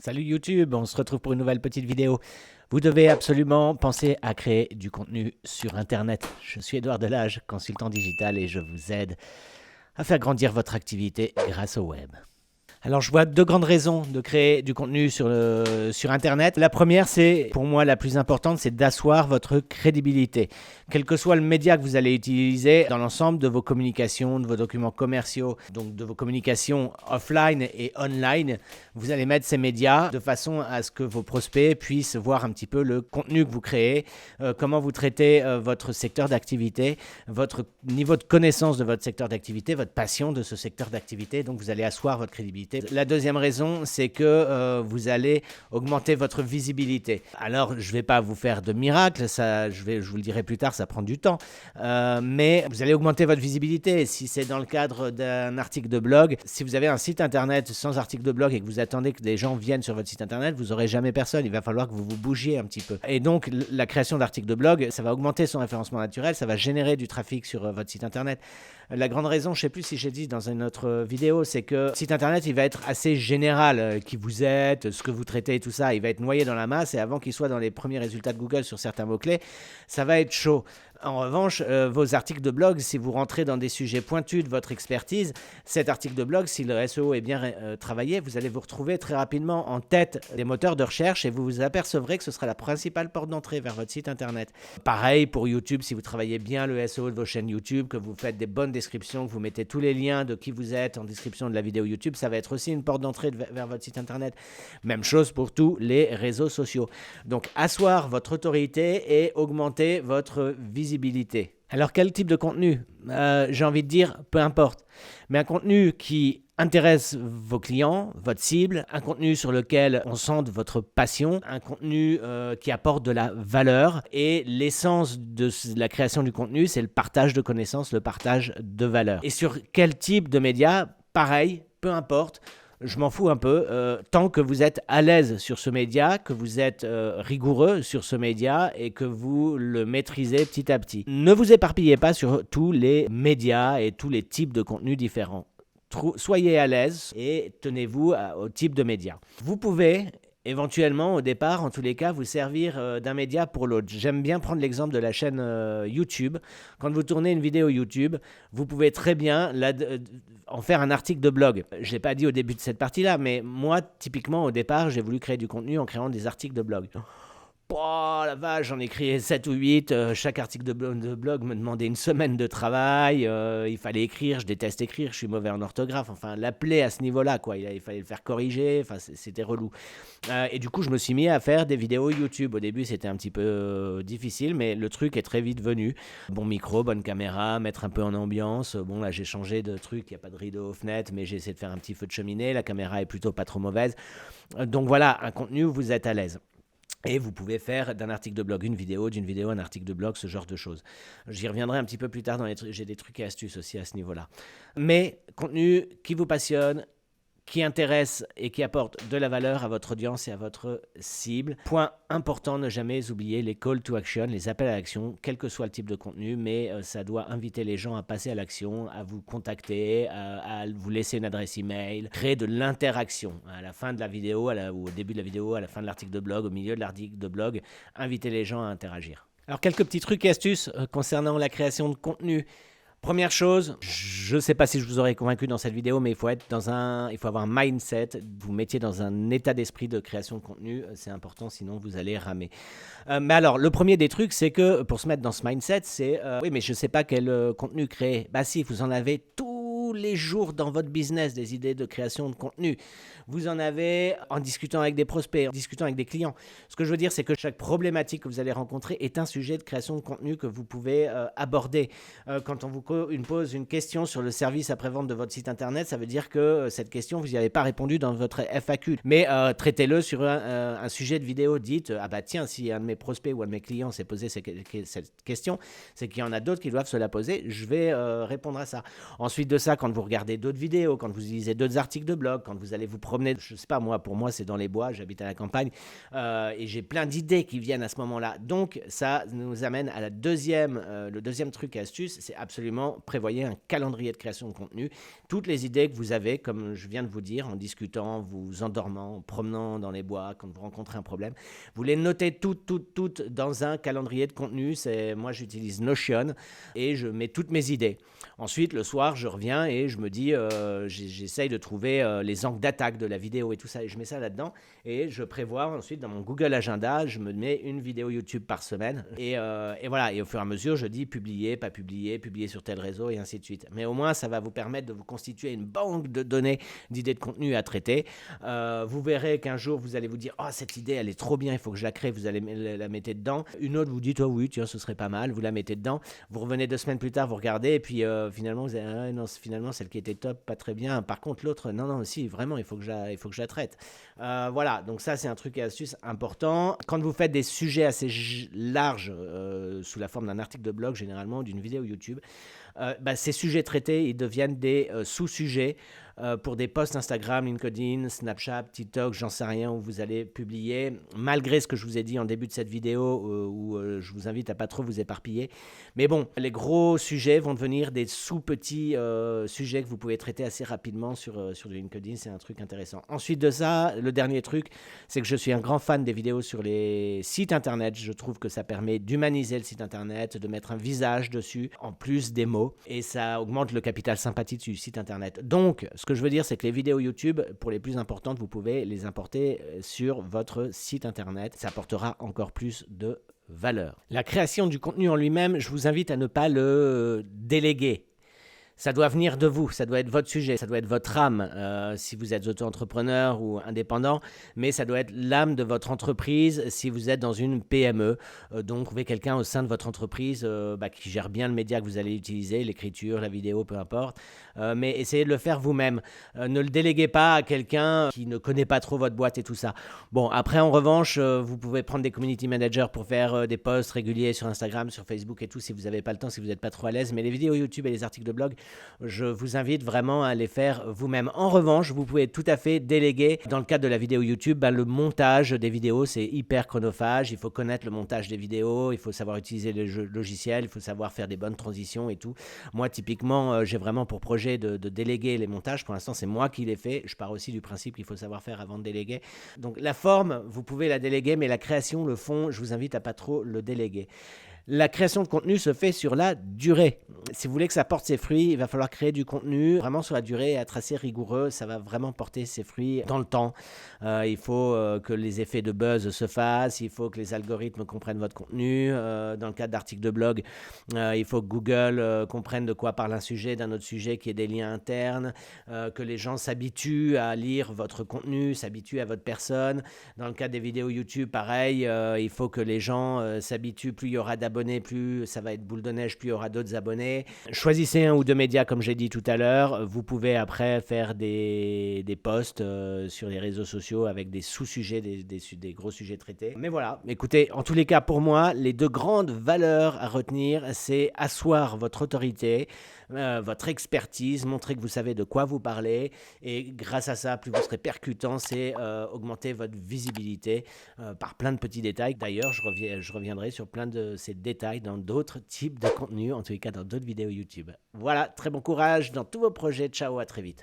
Salut YouTube, on se retrouve pour une nouvelle petite vidéo. Vous devez absolument penser à créer du contenu sur Internet. Je suis Édouard Delage, consultant digital et je vous aide à faire grandir votre activité grâce au web. Alors je vois deux grandes raisons de créer du contenu sur Internet. La première, c'est pour moi la plus importante, c'est d'asseoir votre crédibilité. Quel que soit le média que vous allez utiliser dans l'ensemble de vos communications, de vos documents commerciaux, donc de vos communications offline et online, vous allez mettre ces médias de façon à ce que vos prospects puissent voir un petit peu le contenu que vous créez, comment vous traitez votre secteur d'activité, votre niveau de connaissance de votre secteur d'activité, votre passion de ce secteur d'activité. Donc vous allez asseoir votre crédibilité. La deuxième raison, c'est que vous allez augmenter votre visibilité. Alors, je ne vais pas vous faire de miracle, je vous le dirai plus tard, ça prend du temps, mais vous allez augmenter votre visibilité. Si c'est dans le cadre d'un article de blog, si vous avez un site internet sans article de blog et que vous attendez que des gens viennent sur votre site internet, vous n'aurez jamais personne. Il va falloir que vous vous bougiez un petit peu. Et donc, la création d'articles de blog, ça va augmenter son référencement naturel, ça va générer du trafic sur votre site internet. La grande raison, je ne sais plus si j'ai dit dans une autre vidéo, c'est que le site internet, il va être assez général, qui vous êtes, ce que vous traitez et tout ça, il va être noyé dans la masse et avant qu'il soit dans les premiers résultats de Google sur certains mots-clés, ça va être chaud. En revanche, vos articles de blog, si vous rentrez dans des sujets pointus de votre expertise, cet article de blog, si le SEO est bien travaillé, vous allez vous retrouver très rapidement en tête des moteurs de recherche et vous vous apercevrez que ce sera la principale porte d'entrée vers votre site internet. Pareil pour YouTube, si vous travaillez bien le SEO de vos chaînes YouTube, que vous faites des bonnes descriptions, que vous mettez tous les liens de qui vous êtes en description de la vidéo YouTube, ça va être aussi une porte d'entrée vers votre site internet. Même chose pour tous les réseaux sociaux. Donc, asseoir votre autorité et augmenter votre visibilité. Alors, quel type de contenu? J'ai envie de dire, peu importe. Mais un contenu qui intéresse vos clients, votre cible, un contenu sur lequel on sente votre passion, un contenu qui apporte de la valeur. Et l'essence de la création du contenu, c'est le partage de connaissances, le partage de valeur. Et sur quel type de médias? Pareil, peu importe. Je m'en fous un peu, tant que vous êtes à l'aise sur ce média, que vous êtes rigoureux sur ce média et que vous le maîtrisez petit à petit. Ne vous éparpillez pas sur tous les médias et tous les types de contenus différents. Soyez à l'aise et tenez-vous au type de média. Vous pouvez éventuellement, au départ, en tous les cas, vous servir d'un média pour l'autre. J'aime bien prendre l'exemple de la chaîne YouTube. Quand vous tournez une vidéo YouTube, vous pouvez très bien en faire un article de blog. Je ne l'ai pas dit au début de cette partie-là, mais moi, typiquement, au départ, j'ai voulu créer du contenu en créant des articles de blog. Oh la vache, j'en ai créé 7 ou 8. Chaque article de blog me demandait une semaine de travail. Il fallait écrire, je déteste écrire, je suis mauvais en orthographe. Enfin, l'appeler à ce niveau-là, quoi. Il fallait le faire corriger. Enfin, c'était relou. Et du coup, je me suis mis à faire des vidéos YouTube. Au début, c'était un petit peu difficile, mais le truc est très vite venu. Bon micro, bonne caméra, mettre un peu en ambiance. Bon, là, j'ai changé de truc. Il n'y a pas de rideau aux fenêtres, mais j'ai essayé de faire un petit feu de cheminée. La caméra est plutôt pas trop mauvaise. Donc voilà, un contenu où vous êtes à l'aise. Et vous pouvez faire d'un article de blog une vidéo, d'une vidéo un article de blog, ce genre de choses. J'y reviendrai un petit peu plus tard dans les trucs. J'ai des trucs et astuces aussi à ce niveau-là. Mais contenu qui vous passionne, qui intéresse et qui apporte de la valeur à votre audience et à votre cible. Point important, ne jamais oublier les call to action, les appels à l'action, quel que soit le type de contenu, mais ça doit inviter les gens à passer à l'action, à vous contacter, à vous laisser une adresse email, créer de l'interaction. À la fin de la vidéo, ou au début de la vidéo, à la fin de l'article de blog, au milieu de l'article de blog, inviter les gens à interagir. Alors, quelques petits trucs et astuces concernant la création de contenu. Première chose, je ne sais pas si je vous aurais convaincu dans cette vidéo, mais il faut avoir un mindset, vous mettiez dans un état d'esprit de création de contenu, c'est important, sinon vous allez ramer. Mais alors, le premier des trucs, c'est que pour se mettre dans ce mindset, c'est oui, mais je ne sais pas quel contenu créer. Bah si, vous en avez tous les jours dans votre business des idées de création de contenu. Vous en avez en discutant avec des prospects, en discutant avec des clients. Ce que je veux dire, c'est que chaque problématique que vous allez rencontrer est un sujet de création de contenu que vous pouvez aborder. Quand on vous pose une question sur le service après-vente de votre site internet, ça veut dire que cette question, vous n'y avez pas répondu dans votre FAQ. Mais traitez-le sur un sujet de vidéo. Dites, ah bah tiens, si un de mes prospects ou un de mes clients s'est posé cette question, c'est qu'il y en a d'autres qui doivent se la poser. Je vais répondre à ça. Ensuite de ça, quand vous regardez d'autres vidéos, quand vous lisez d'autres articles de blog, quand vous allez vous promener, je sais pas moi, pour moi c'est dans les bois, j'habite à la campagne, et j'ai plein d'idées qui viennent à ce moment-là. Donc ça nous amène à le deuxième truc et astuce, c'est absolument prévoyez un calendrier de création de contenu. Toutes les idées que vous avez, comme je viens de vous dire, en discutant, vous endormant, en promenant dans les bois, quand vous rencontrez un problème, vous les notez toutes dans un calendrier de contenu. Moi j'utilise Notion et je mets toutes mes idées. Ensuite, le soir, je reviens et je me dis, j'essaye de trouver les angles d'attaque de la vidéo et tout ça, et je mets ça là-dedans, et je prévois ensuite dans mon Google Agenda, je me mets une vidéo YouTube par semaine, et voilà, et au fur et à mesure, je dis publier, pas publier, publier sur tel réseau, et ainsi de suite. Mais au moins, ça va vous permettre de vous constituer une banque de données, d'idées de contenu à traiter. Vous verrez qu'un jour, vous allez vous dire, oh, cette idée, elle est trop bien, il faut que je la crée, vous allez la mettre dedans. Une autre, vous dites, oh oui, tiens, ce serait pas mal, vous la mettez dedans. Vous revenez 2 semaines plus tard, vous regardez, et puis finalement, vous avez, non, finalement, celle qui était top, pas très bien. Par contre, l'autre, non, si, vraiment, il faut que je la traite. Voilà, donc ça, c'est un truc et astuce important. Quand vous faites des sujets assez larges, sous la forme d'un article de blog, généralement, d'une vidéo YouTube, ces sujets traités, ils deviennent des sous-sujets pour des posts Instagram, LinkedIn, Snapchat, TikTok, j'en sais rien, où vous allez publier, malgré ce que je vous ai dit en début de cette vidéo, où je vous invite à pas trop vous éparpiller. Mais bon, les gros sujets vont devenir des sous-petits sujets que vous pouvez traiter assez rapidement sur du LinkedIn, c'est un truc intéressant. Ensuite de ça, le dernier truc, c'est que je suis un grand fan des vidéos sur les sites internet. Je trouve que ça permet d'humaniser le site internet, de mettre un visage dessus, en plus des mots, et ça augmente le capital sympathie du site internet. Donc, ce que je veux dire, c'est que les vidéos YouTube, pour les plus importantes, vous pouvez les importer sur votre site internet. Ça apportera encore plus de valeur. La création du contenu en lui-même, je vous invite à ne pas le déléguer. Ça doit venir de vous, ça doit être votre sujet, ça doit être votre âme, si vous êtes auto-entrepreneur ou indépendant, mais ça doit être l'âme de votre entreprise si vous êtes dans une PME. Donc, trouvez quelqu'un au sein de votre entreprise qui gère bien le média que vous allez utiliser, l'écriture, la vidéo, peu importe, mais essayez de le faire vous-même. Ne le déléguez pas à quelqu'un qui ne connaît pas trop votre boîte et tout ça. Bon, après, en revanche, vous pouvez prendre des community managers pour faire des posts réguliers sur Instagram, sur Facebook et tout, si vous n'avez pas le temps, si vous n'êtes pas trop à l'aise, mais les vidéos YouTube et les articles de blog, je vous invite vraiment à les faire vous-même. En revanche, vous pouvez tout à fait déléguer, dans le cadre de la vidéo YouTube, le montage des vidéos, c'est hyper chronophage. Il faut connaître le montage des vidéos, il faut savoir utiliser les logiciels, il faut savoir faire des bonnes transitions et tout. Moi, typiquement, j'ai vraiment pour projet de déléguer les montages. Pour l'instant, c'est moi qui les fais. Je pars aussi du principe qu'il faut savoir faire avant de déléguer. Donc, la forme, vous pouvez la déléguer, mais la création, le fond, je vous invite à pas trop le déléguer. La création de contenu se fait sur la durée. Si vous voulez que ça porte ses fruits, il va falloir créer du contenu vraiment sur la durée, être assez rigoureux. Ça va vraiment porter ses fruits dans le temps. Il faut que les effets de buzz se fassent. Il faut que les algorithmes comprennent votre contenu. Dans le cadre d'articles de blog, il faut que Google comprenne de quoi parle un sujet, d'un autre sujet, qui ait des liens internes, que les gens s'habituent à lire votre contenu, s'habituent à votre personne. Dans le cadre des vidéos YouTube, pareil, il faut que les gens s'habituent. Plus il y aura d'abonnés, plus ça va être boule de neige, plus il y aura d'autres abonnés. Choisissez un ou deux médias, comme j'ai dit tout à l'heure. Vous pouvez après faire des posts sur les réseaux sociaux avec des sous-sujets, des gros sujets traités. Mais voilà, écoutez, en tous les cas, pour moi, les deux grandes valeurs à retenir, c'est asseoir votre autorité, votre expertise, montrer que vous savez de quoi vous parlez, et grâce à ça, plus vous serez percutant, c'est augmenter votre visibilité par plein de petits détails. D'ailleurs, je reviendrai sur plein de ces détails dans d'autres types de contenus, en tous les cas dans d'autres vidéos YouTube. Voilà, très bon courage dans tous vos projets. Ciao, à très vite.